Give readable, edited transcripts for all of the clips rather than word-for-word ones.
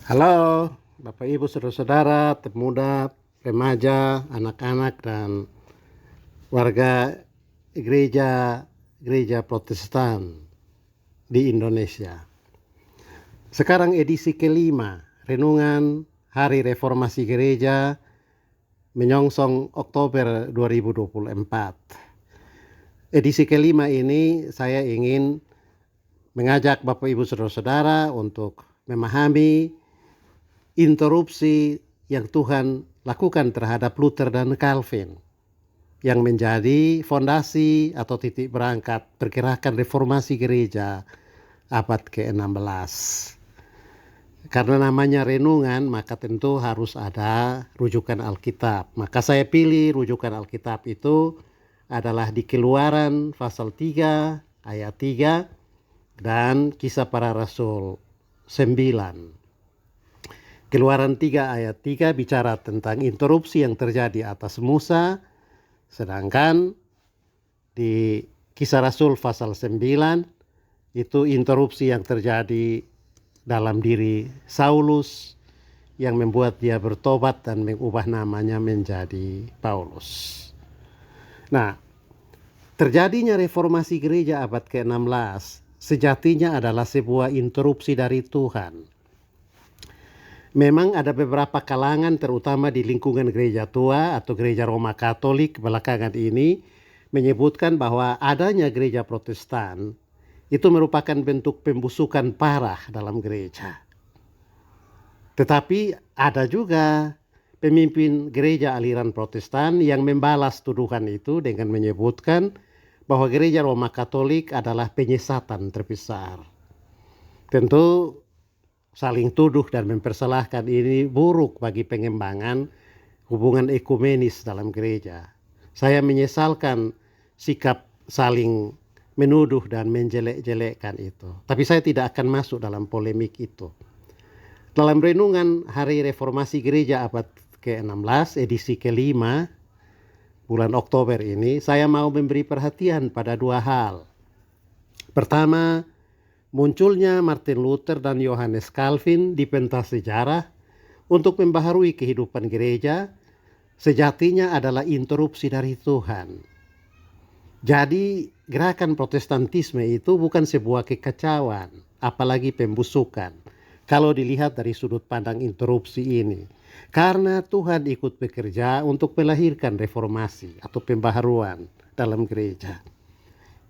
Halo, Bapak Ibu Saudara-saudara, pemuda, remaja, anak-anak dan warga gereja Protestan di Indonesia. Sekarang edisi kelima, Renungan Hari Reformasi Gereja menyongsong Oktober 2024. Edisi kelima ini saya ingin mengajak Bapak Ibu Saudara-saudara untuk memahami interupsi yang Tuhan lakukan terhadap Luther dan Calvin yang menjadi fondasi atau titik berangkat pergerakan reformasi gereja abad ke-16. Karena namanya renungan, maka tentu harus ada rujukan Alkitab. Maka saya pilih rujukan Alkitab itu adalah di Keluaran pasal 3 ayat 3 dan Kisah Para Rasul 9. Keluaran 3 ayat 3 bicara tentang interupsi yang terjadi atas Musa, sedangkan di Kisah Rasul pasal 9 itu interupsi yang terjadi dalam diri Saulus yang membuat dia bertobat dan mengubah namanya menjadi Paulus. Nah, terjadinya reformasi gereja abad ke-16 sejatinya adalah sebuah interupsi dari Tuhan. Memang ada beberapa kalangan terutama di lingkungan gereja tua atau gereja Roma Katolik belakangan ini menyebutkan bahwa adanya gereja Protestan itu merupakan bentuk pembusukan parah dalam gereja. Tetapi ada juga pemimpin gereja aliran Protestan yang membalas tuduhan itu dengan menyebutkan bahwa gereja Roma Katolik adalah penyesatan terbesar. Tentu saling tuduh dan mempersalahkan ini buruk bagi pengembangan hubungan ekumenis dalam gereja. Saya menyesalkan sikap saling menuduh dan menjelek-jelekkan itu. Tapi saya tidak akan masuk dalam polemik itu. Dalam renungan Hari Reformasi Gereja abad ke-16 edisi kelima bulan Oktober ini, saya mau memberi perhatian pada dua hal. Pertama, munculnya Martin Luther dan Johannes Calvin di pentas sejarah untuk membaharui kehidupan gereja sejatinya adalah interupsi dari Tuhan. Jadi gerakan Protestantisme itu bukan sebuah kekacauan, apalagi pembusukan, kalau dilihat dari sudut pandang interupsi ini. Karena Tuhan ikut bekerja untuk melahirkan reformasi atau pembaharuan dalam gereja.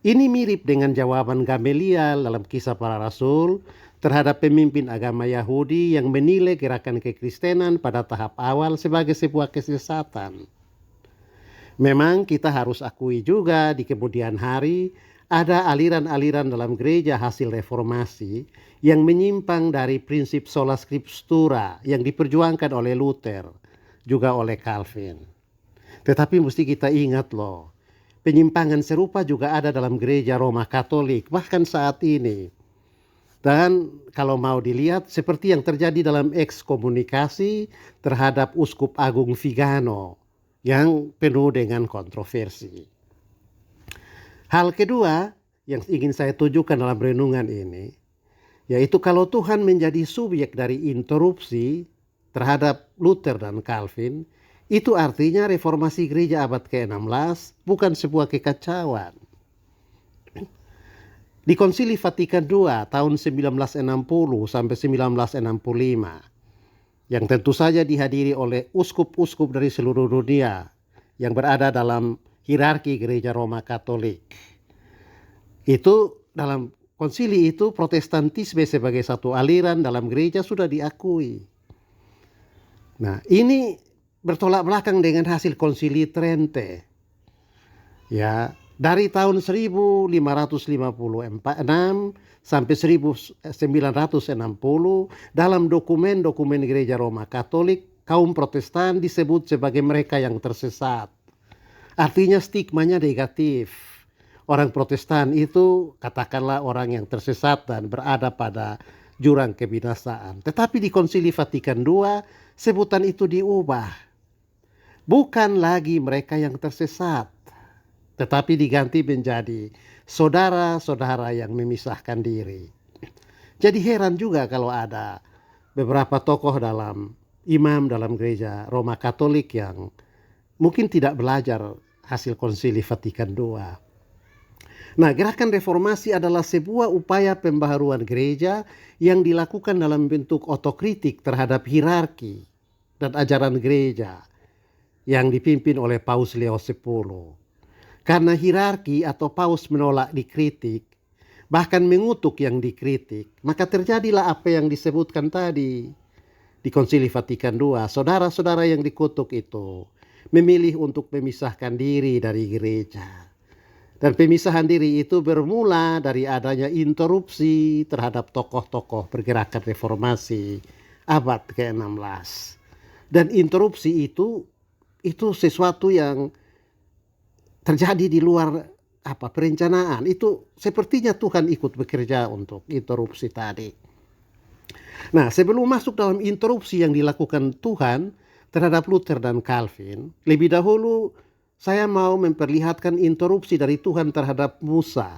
Ini mirip dengan jawaban Gamaliel dalam Kisah Para Rasul terhadap pemimpin agama Yahudi yang menilai gerakan kekristenan pada tahap awal sebagai sebuah kesesatan. Memang kita harus akui juga di kemudian hari ada aliran-aliran dalam gereja hasil reformasi yang menyimpang dari prinsip sola scriptura yang diperjuangkan oleh Luther, juga oleh Calvin. Tetapi mesti kita ingat loh, penyimpangan serupa juga ada dalam gereja Roma Katolik, bahkan saat ini. Dan kalau mau dilihat seperti yang terjadi dalam ekskomunikasi terhadap Uskup Agung Vigano yang penuh dengan kontroversi. Hal kedua yang ingin saya tunjukkan dalam renungan ini, yaitu kalau Tuhan menjadi subjek dari interupsi terhadap Luther dan Calvin, itu artinya reformasi gereja abad ke-16 bukan sebuah kekacauan. Di Konsili Vatikan II tahun 1960 sampai 1965, yang tentu saja dihadiri oleh uskup-uskup dari seluruh dunia yang berada dalam hierarki gereja Roma Katolik. Itu dalam konsili itu Protestantisme sebagai satu aliran dalam gereja sudah diakui. Nah, ini bertolak belakang dengan hasil konsili Trente. Ya, dari tahun 1556 sampai 1960 dalam dokumen-dokumen gereja Roma Katolik, kaum Protestan disebut sebagai mereka yang tersesat. Artinya stigmanya negatif. Orang Protestan itu katakanlah orang yang tersesat dan berada pada jurang kebinasaan. Tetapi di Konsili Vatikan II sebutan itu diubah. Bukan lagi mereka yang tersesat, tetapi diganti menjadi saudara-saudara yang memisahkan diri. Jadi heran juga kalau ada beberapa tokoh imam dalam gereja Roma Katolik yang mungkin tidak belajar hasil konsili Vatikan II. Nah, gerakan reformasi adalah sebuah upaya pembaharuan gereja yang dilakukan dalam bentuk otokritik terhadap hierarki dan ajaran gereja yang dipimpin oleh Paus Leo X. Karena hierarki atau paus menolak dikritik, bahkan mengutuk yang dikritik, maka terjadilah apa yang disebutkan tadi di Konsili Vatikan II. Saudara-saudara yang dikutuk itu memilih untuk memisahkan diri dari gereja. Dan pemisahan diri itu bermula dari adanya interupsi terhadap tokoh-tokoh pergerakan reformasi abad ke-16. Dan interupsi itu sesuatu yang terjadi di luar perencanaan. Itu sepertinya Tuhan ikut bekerja untuk interupsi tadi. Nah, sebelum masuk dalam interupsi yang dilakukan Tuhan terhadap Luther dan Calvin, lebih dahulu saya mau memperlihatkan interupsi dari Tuhan terhadap Musa,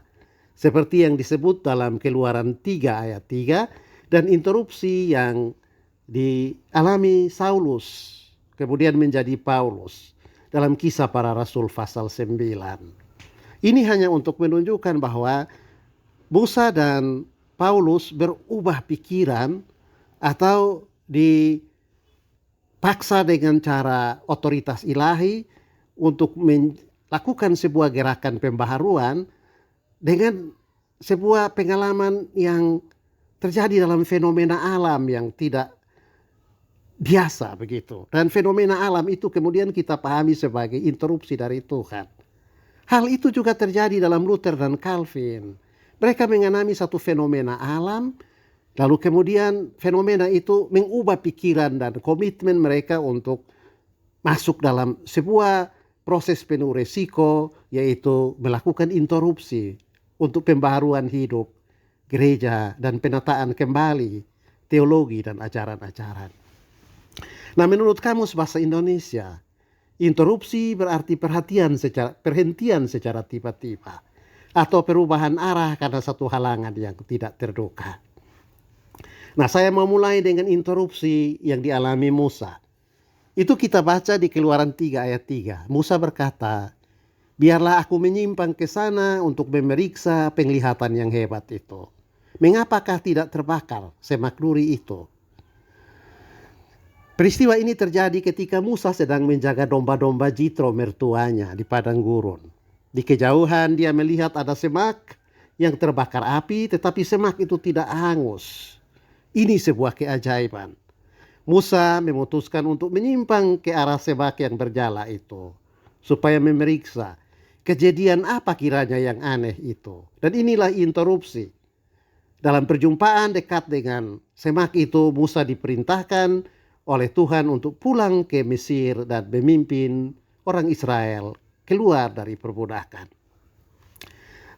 seperti yang disebut dalam Keluaran 3 ayat 3, dan interupsi yang dialami Saulus, kemudian menjadi Paulus, dalam Kisah Para Rasul pasal 9. Ini hanya untuk menunjukkan bahwa Musa dan Paulus berubah pikiran atau dipaksa dengan cara otoritas ilahi untuk melakukan sebuah gerakan pembaharuan dengan sebuah pengalaman yang terjadi dalam fenomena alam yang tidak biasa begitu. Dan fenomena alam itu kemudian kita pahami sebagai interupsi dari Tuhan. Hal itu juga terjadi dalam Luther dan Calvin. Mereka mengalami satu fenomena alam, lalu kemudian fenomena itu mengubah pikiran dan komitmen mereka untuk masuk dalam sebuah proses penuh resiko, yaitu melakukan interupsi untuk pembaharuan hidup gereja dan penataan kembali teologi dan ajaran-ajaran. Nah, menurut Kamus Bahasa Indonesia, interupsi berarti perhentian secara tiba-tiba atau perubahan arah karena satu halangan yang tidak terduga. Nah, saya mau mulai dengan interupsi yang dialami Musa. Itu kita baca di Keluaran 3 ayat 3. Musa berkata, biarlah aku menyimpang ke sana untuk memeriksa penglihatan yang hebat itu. Mengapakah tidak terbakar semak duri itu? Peristiwa ini terjadi ketika Musa sedang menjaga domba-domba Jitro mertuanya di padang gurun. Di kejauhan dia melihat ada semak yang terbakar api, tetapi semak itu tidak hangus. Ini sebuah keajaiban. Musa memutuskan untuk menyimpang ke arah semak yang berjala itu, supaya memeriksa kejadian apa kiranya yang aneh itu. Dan inilah interupsi. Dalam perjumpaan dekat dengan semak itu, Musa diperintahkan oleh Tuhan untuk pulang ke Mesir dan memimpin orang Israel keluar dari perbudakan.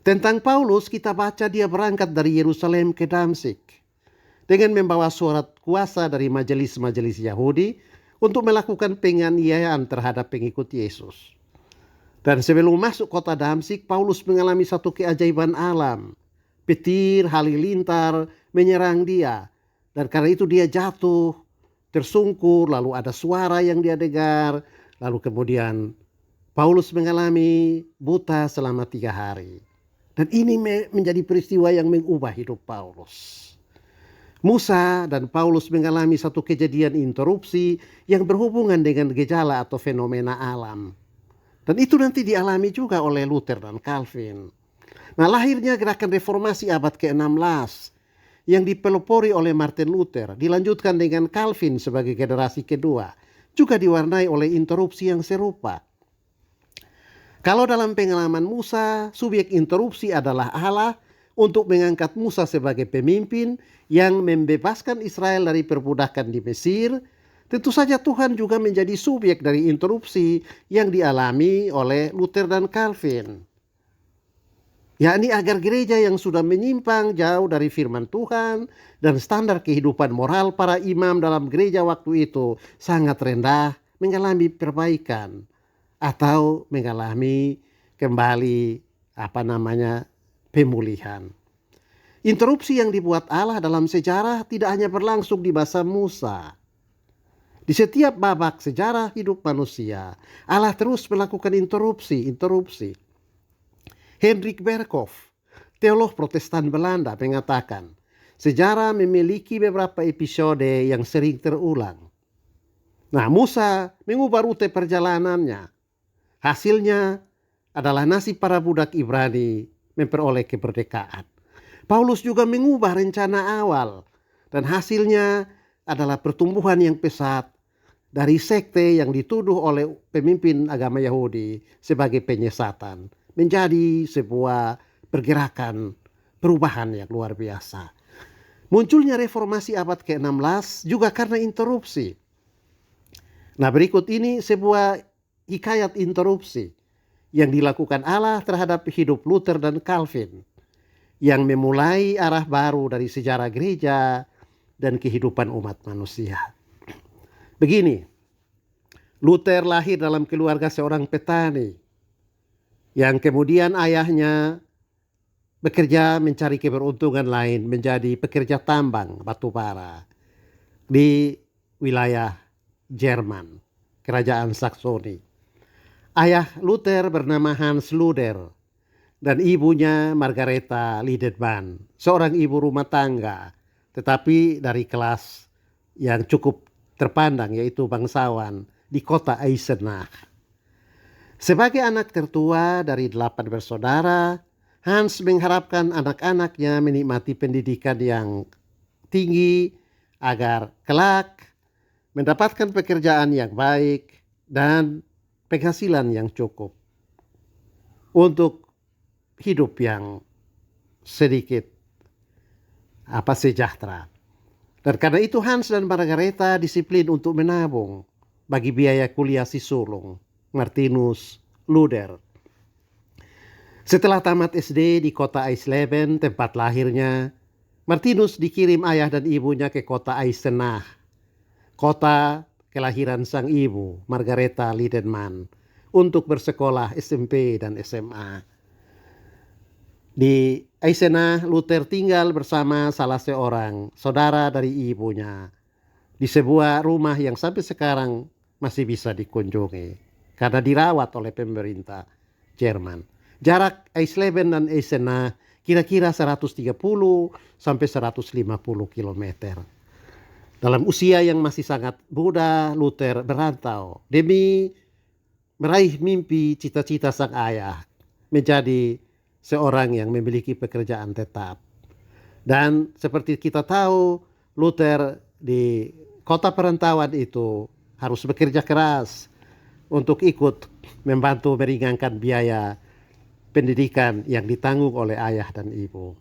Tentang Paulus kita baca dia berangkat dari Yerusalem ke Damsyik dengan membawa surat kuasa dari majelis-majelis Yahudi untuk melakukan penganiayaan terhadap pengikut Yesus. Dan sebelum masuk kota Damsyik, Paulus mengalami satu keajaiban alam. Petir halilintar menyerang dia, dan karena itu dia jatuh, tersungkur, lalu ada suara yang dia dengar, lalu kemudian Paulus mengalami buta selama 3 hari. Dan ini menjadi peristiwa yang mengubah hidup Paulus. Musa dan Paulus mengalami satu kejadian interupsi yang berhubungan dengan gejala atau fenomena alam. Dan itu nanti dialami juga oleh Luther dan Calvin. Nah, lahirnya gerakan reformasi abad ke-16 yang dipelopori oleh Martin Luther, dilanjutkan dengan Calvin sebagai generasi kedua, juga diwarnai oleh interupsi yang serupa. Kalau dalam pengalaman Musa, subjek interupsi adalah Allah untuk mengangkat Musa sebagai pemimpin yang membebaskan Israel dari perbudakan di Mesir, tentu saja Tuhan juga menjadi subjek dari interupsi yang dialami oleh Luther dan Calvin. Yakni agar gereja yang sudah menyimpang jauh dari firman Tuhan dan standar kehidupan moral para imam dalam gereja waktu itu sangat rendah, mengalami perbaikan atau mengalami kembali pemulihan. Interupsi yang dibuat Allah dalam sejarah tidak hanya berlangsung di masa Musa. Di setiap babak sejarah hidup manusia, Allah terus melakukan interupsi. Hendrik Berkhoff, teolog Protestan Belanda, mengatakan, sejarah memiliki beberapa episode yang sering terulang. Nah, Musa mengubah rute perjalanannya. Hasilnya adalah nasib para budak Ibrani memperoleh kemerdekaan. Paulus juga mengubah rencana awal dan hasilnya adalah pertumbuhan yang pesat dari sekte yang dituduh oleh pemimpin agama Yahudi sebagai penyesatan menjadi sebuah pergerakan perubahan yang luar biasa. Munculnya reformasi abad ke-16 juga karena interupsi. Nah, berikut ini sebuah hikayat interupsi yang dilakukan Allah terhadap hidup Luther dan Calvin, yang memulai arah baru dari sejarah gereja dan kehidupan umat manusia. Begini, Luther lahir dalam keluarga seorang petani, yang kemudian ayahnya bekerja mencari keberuntungan lain menjadi pekerja tambang batu bara di wilayah Jerman, kerajaan Saksoni. Ayah Luther bernama Hans Luther dan ibunya Margareta Lindemann, seorang ibu rumah tangga, tetapi dari kelas yang cukup terpandang, yaitu bangsawan di kota Eisenach. Sebagai anak tertua dari 8 bersaudara, Hans mengharapkan anak-anaknya menikmati pendidikan yang tinggi agar kelak mendapatkan pekerjaan yang baik dan penghasilan yang cukup untuk hidup yang sedikit sejahtera. Dan karena itu Hans dan Margareta disiplin untuk menabung bagi biaya kuliah si sulung, Martinus Luther. Setelah tamat SD di kota Eisleben, tempat lahirnya, Martinus dikirim ayah dan ibunya ke kota Eisenach, kota kelahiran sang ibu, Margareta Lindemann, untuk bersekolah SMP dan SMA. Di Eisenach, Luther tinggal bersama salah seorang saudara dari ibunya di sebuah rumah yang sampai sekarang masih bisa dikunjungi karena dirawat oleh pemerintah Jerman. Jarak Eisleben dan Eisenach kira-kira 130 sampai 150 km. Dalam usia yang masih sangat muda, Luther berantau demi meraih mimpi cita-cita sang ayah menjadi seorang yang memiliki pekerjaan tetap. Dan seperti kita tahu, Luther di kota perantauan itu harus bekerja keras untuk ikut membantu meringankan biaya pendidikan yang ditanggung oleh ayah dan ibu.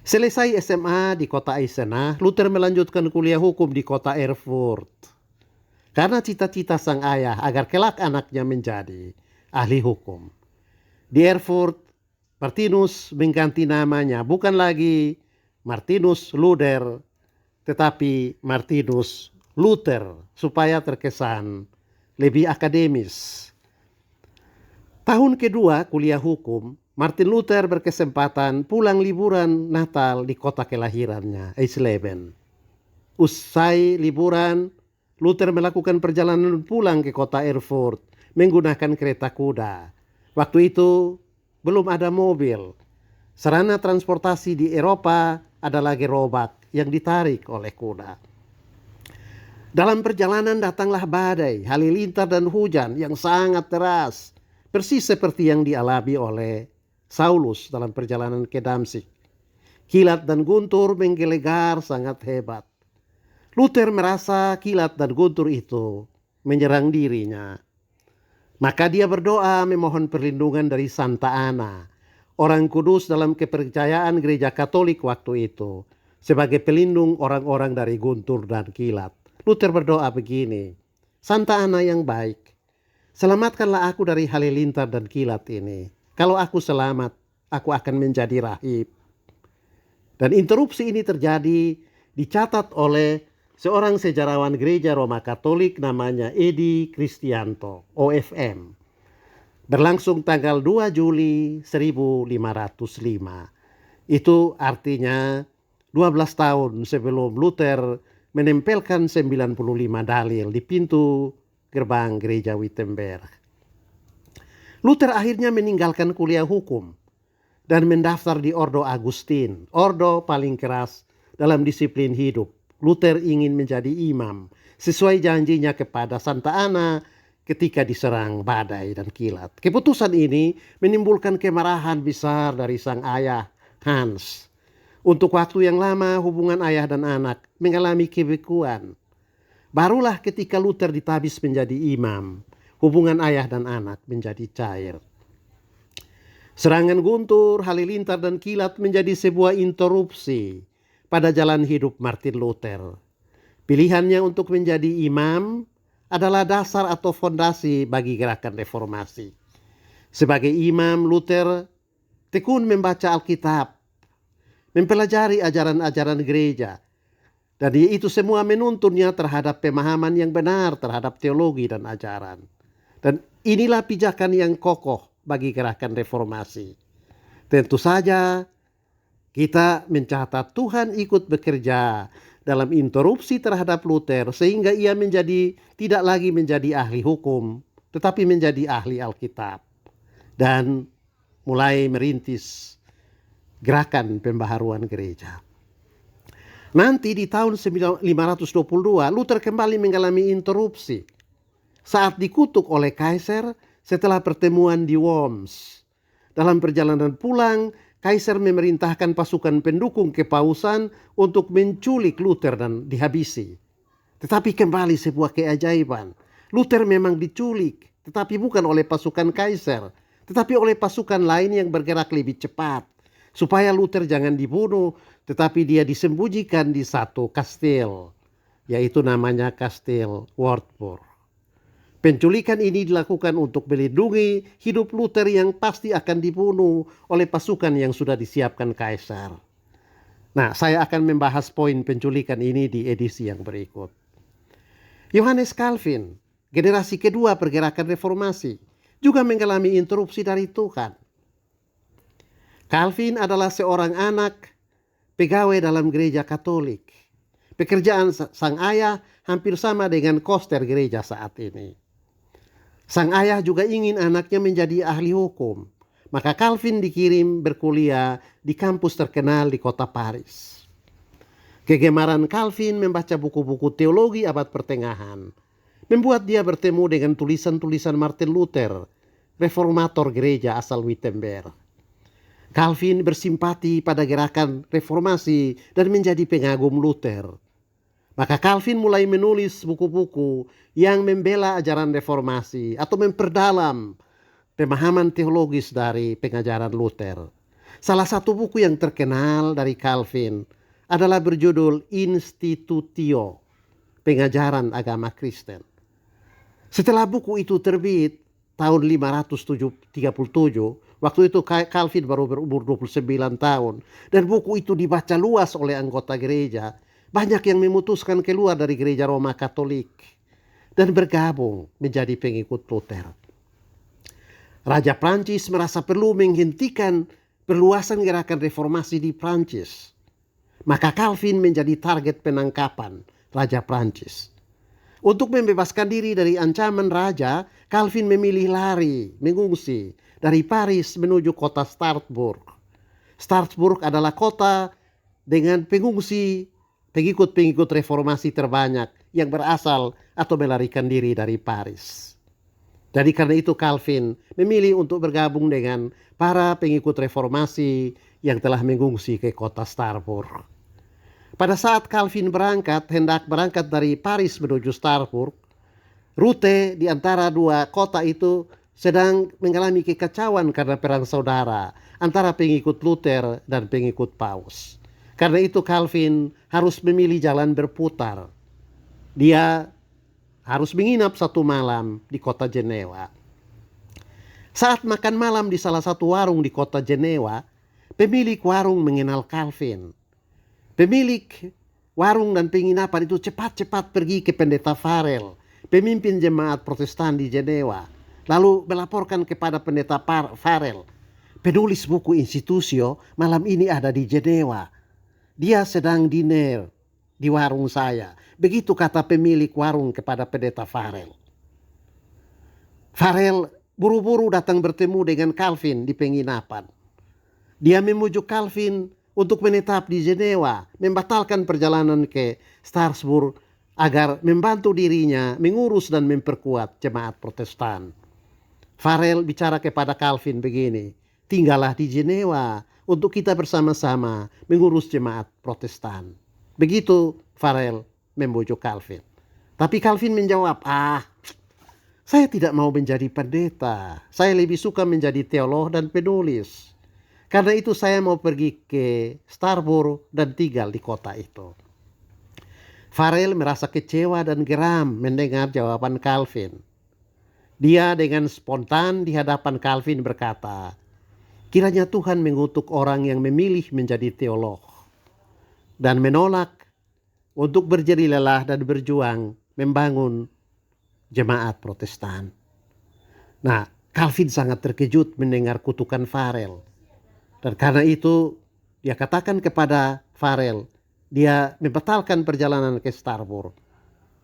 Selesai SMA di kota Eisenach, Luther melanjutkan kuliah hukum di kota Erfurt. Karena cita-cita sang ayah agar kelak anaknya menjadi ahli hukum. Di Erfurt, Martinus mengganti namanya, bukan lagi Martinus Luther, tetapi Martinus Luther, supaya terkesan lebih akademis. Tahun kedua kuliah hukum, Martin Luther berkesempatan pulang liburan Natal di kota kelahirannya, Eisleben. Usai liburan, Luther melakukan perjalanan pulang ke kota Erfurt menggunakan kereta kuda. Waktu itu belum ada mobil. Sarana transportasi di Eropa adalah gerobak yang ditarik oleh kuda. Dalam perjalanan datanglah badai, halilintar dan hujan yang sangat deras, persis seperti yang dialami oleh Saulus dalam perjalanan ke Damsyik. Kilat dan guntur menggelegar sangat hebat. Luther merasa kilat dan guntur itu menyerang dirinya. Maka dia berdoa memohon perlindungan dari Santa Ana, orang kudus dalam kepercayaan gereja Katolik waktu itu, sebagai pelindung orang-orang dari guntur dan kilat. Luther berdoa begini, Santa Ana yang baik, selamatkanlah aku dari halilintar dan kilat ini. Kalau aku selamat, aku akan menjadi rahib. Dan interupsi ini terjadi, dicatat oleh seorang sejarawan gereja Roma Katolik namanya Edi Kristianto, OFM. Berlangsung tanggal 2 Juli 1505. Itu artinya 12 tahun sebelum Luther menempelkan 95 dalil di pintu gerbang gereja Wittenberg. Luther akhirnya meninggalkan kuliah hukum dan mendaftar di Ordo Agustin, ordo paling keras dalam disiplin hidup. Luther ingin menjadi imam sesuai janjinya kepada Santa Ana ketika diserang badai dan kilat. Keputusan ini menimbulkan kemarahan besar dari sang ayah Hans. Untuk waktu yang lama hubungan ayah dan anak mengalami kebekuan. Barulah ketika Luther ditabis menjadi imam, hubungan ayah dan anak menjadi cair. Serangan guntur, halilintar dan kilat menjadi sebuah interupsi pada jalan hidup Martin Luther. Pilihannya untuk menjadi imam adalah dasar atau fondasi bagi gerakan reformasi. Sebagai imam, Luther tekun membaca Alkitab, mempelajari ajaran-ajaran gereja, dan itu semua menuntunnya terhadap pemahaman yang benar terhadap teologi dan ajaran. Dan inilah pijakan yang kokoh bagi gerakan reformasi. Tentu saja kita mencatat Tuhan ikut bekerja dalam interupsi terhadap Luther sehingga ia tidak lagi menjadi ahli hukum, tetapi menjadi ahli Alkitab dan mulai merintis gerakan pembaharuan gereja. Nanti di tahun 1522 Luther kembali mengalami interupsi saat dikutuk oleh Kaisar setelah pertemuan di Worms. Dalam perjalanan pulang, Kaisar memerintahkan pasukan pendukung kepausan untuk menculik Luther dan dihabisi. Tetapi kembali sebuah keajaiban. Luther memang diculik, tetapi bukan oleh pasukan Kaisar, tetapi oleh pasukan lain yang bergerak lebih cepat. Supaya Luther jangan dibunuh, tetapi dia disembunyikan di satu kastil, yaitu namanya Kastil Wartburg. Penculikan ini dilakukan untuk melindungi hidup Luther yang pasti akan dibunuh oleh pasukan yang sudah disiapkan Kaisar. Nah, saya akan membahas poin penculikan ini di edisi yang berikut. Johannes Calvin, generasi kedua pergerakan reformasi, juga mengalami interupsi dari Tuhan. Calvin adalah seorang anak pegawai dalam gereja Katolik. Pekerjaan sang ayah hampir sama dengan koster gereja saat ini. Sang ayah juga ingin anaknya menjadi ahli hukum. Maka Calvin dikirim berkuliah di kampus terkenal di kota Paris. Kegemaran Calvin membaca buku-buku teologi abad pertengahan membuat dia bertemu dengan tulisan-tulisan Martin Luther, reformator gereja asal Wittenberg. Calvin bersimpati pada gerakan reformasi dan menjadi pengagum Luther. Maka Calvin mulai menulis buku-buku yang membela ajaran reformasi atau memperdalam pemahaman teologis dari pengajaran Luther. Salah satu buku yang terkenal dari Calvin adalah berjudul Institutio, Pengajaran Agama Kristen. Setelah buku itu terbit tahun 537, waktu itu Calvin baru berumur 29 tahun, dan buku itu dibaca luas oleh anggota gereja. Banyak yang memutuskan keluar dari gereja Roma Katolik dan bergabung menjadi pengikut Luther. Raja Prancis merasa perlu menghentikan perluasan gerakan reformasi di Prancis. Maka Calvin menjadi target penangkapan Raja Prancis. Untuk membebaskan diri dari ancaman raja, Calvin memilih lari, mengungsi dari Paris menuju kota Strasbourg. Strasbourg adalah kota dengan pengikut reformasi terbanyak yang berasal atau melarikan diri dari Paris. Jadi karena itu Calvin memilih untuk bergabung dengan para pengikut reformasi yang telah mengungsi ke kota Strasbourg. Pada saat Calvin hendak berangkat dari Paris menuju Strasbourg, rute di antara dua kota itu sedang mengalami kekacauan karena perang saudara antara pengikut Luther dan pengikut Paus. Karena itu Calvin harus memilih jalan berputar. Dia harus menginap satu malam di kota Jenewa. Saat makan malam di salah satu warung di kota Jenewa, pemilik warung mengenal Calvin. Pemilik warung dan penginapan itu cepat-cepat pergi ke pendeta Farel, pemimpin jemaat Protestan di Jenewa. Lalu melaporkan kepada pendeta Farel. penulis buku Institusio malam ini ada di Jenewa. Dia sedang diner di warung saya. Begitu kata pemilik warung kepada pendeta Farel. Farel buru-buru datang bertemu dengan Calvin di penginapan. Dia memujuk Calvin untuk menetap di Jenewa, membatalkan perjalanan ke Strasbourg agar membantu dirinya mengurus dan memperkuat jemaat Protestan. Farel bicara kepada Calvin begini, tinggallah di Jenewa untuk kita bersama-sama mengurus jemaat Protestan. Begitu Farel membujuk Calvin. Tapi Calvin menjawab, saya tidak mau menjadi pendeta. Saya lebih suka menjadi teolog dan penulis. Karena itu saya mau pergi ke Strasbourg dan tinggal di kota itu. Farel merasa kecewa dan geram mendengar jawaban Calvin. Dia dengan spontan di hadapan Calvin berkata, kiranya Tuhan mengutuk orang yang memilih menjadi teolog dan menolak untuk berjerih lelah dan berjuang membangun jemaat Protestan. Nah, Calvin sangat terkejut mendengar kutukan Farel. Dan karena itu dia katakan kepada Farel, dia membatalkan perjalanan ke Strasbourg.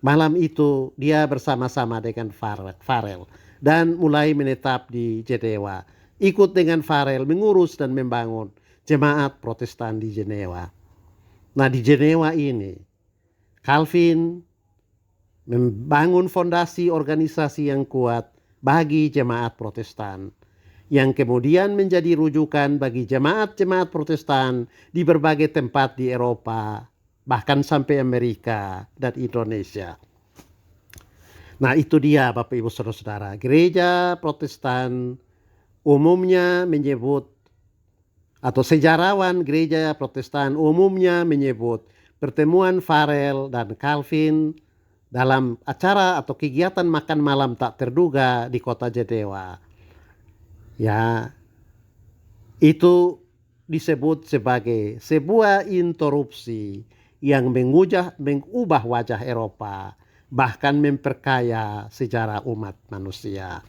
Malam itu dia bersama-sama dengan Farel dan mulai menetap di Jenewa. Ikut dengan Farel mengurus dan membangun jemaat Protestan di Jenewa. Nah, di Jenewa ini Calvin membangun fondasi organisasi yang kuat bagi jemaat Protestan yang kemudian menjadi rujukan bagi jemaat-jemaat Protestan di berbagai tempat di Eropa, bahkan sampai Amerika dan Indonesia. Nah, itu dia Bapak Ibu Saudara-saudara, gereja Protestan umumnya menyebut, atau sejarawan gereja Protestan umumnya menyebut pertemuan Farel dan Calvin dalam acara atau kegiatan makan malam tak terduga di kota Jenewa. Ya, itu disebut sebagai sebuah interupsi yang mengubah wajah Eropa, bahkan memperkaya sejarah umat manusia.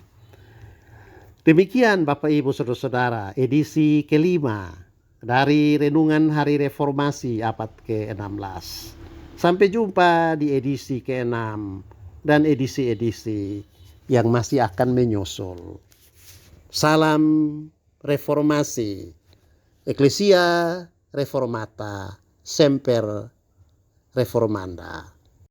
Demikian Bapak Ibu Saudara-saudara, edisi kelima dari Renungan Hari Reformasi abad ke-16. Sampai jumpa di edisi ke-6 dan edisi-edisi yang masih akan menyusul. Salam Reformasi, Ecclesia Reformata, Semper Reformanda.